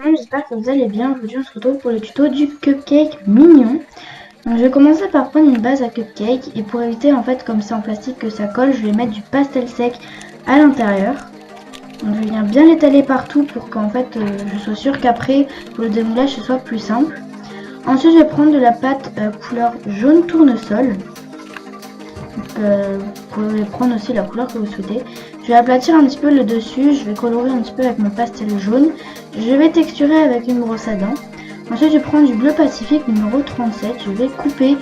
J'espère que vous allez bien. Aujourd'hui on se retrouve pour le tuto du cupcake mignon. Donc je vais commencer par prendre une base à cupcake et pour éviter en fait comme c'est en plastique que ça colle, je vais mettre du pastel sec à l'intérieur. Donc je viens bien l'étaler partout pour qu'en fait je sois sûre qu'après pour le démoulage ce soit plus simple. Ensuite je vais prendre de la pâte couleur jaune tournesol. Vous pouvez prendre aussi la couleur que vous souhaitez. Je vais aplatir un petit peu le dessus, je vais colorer un petit peu avec mon pastel jaune. Je vais texturer avec une brosse à dents. Ensuite je prends du bleu pacifique numéro 37. Je vais couper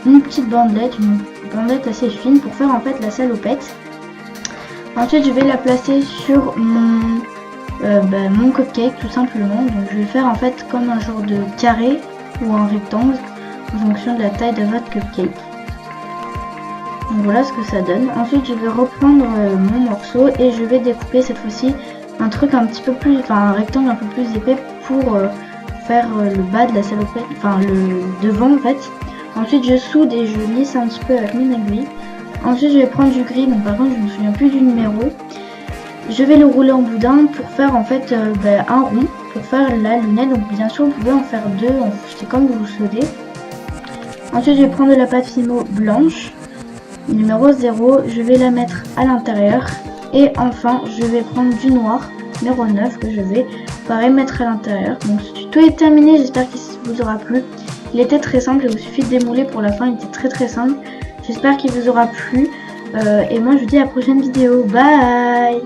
une petite bandelette, assez fine pour faire en fait la salopette. Ensuite je vais la placer sur mon cupcake tout simplement. Donc je vais faire en fait comme un genre de carré ou un rectangle en fonction de la taille de votre cupcake. Donc voilà ce que ça donne. Ensuite je vais reprendre mon morceau et je vais découper cette fois-ci un truc un petit peu plus, un rectangle un peu plus épais pour faire le bas de la salopette, le devant en fait. Ensuite je soude et je lisse un petit peu avec mon aiguille. Ensuite je vais prendre du gris, donc par contre je ne me souviens plus du numéro. Je vais le rouler en boudin pour faire en fait un rond, pour faire la lunette. Donc bien sûr vous pouvez en faire deux, c'est comme vous le souhaitez. Ensuite je vais prendre de la pâte Fimo blanche numéro 0, je vais la mettre à l'intérieur et enfin je vais prendre du noir numéro 9 que je vais pareil mettre à l'intérieur. Donc ce tuto est terminé, j'espère qu'il vous aura plu. Il était très simple, il vous suffit de démouler pour la fin, il était très simple. J'espère qu'il vous aura plu et moi je vous dis à la prochaine vidéo, bye.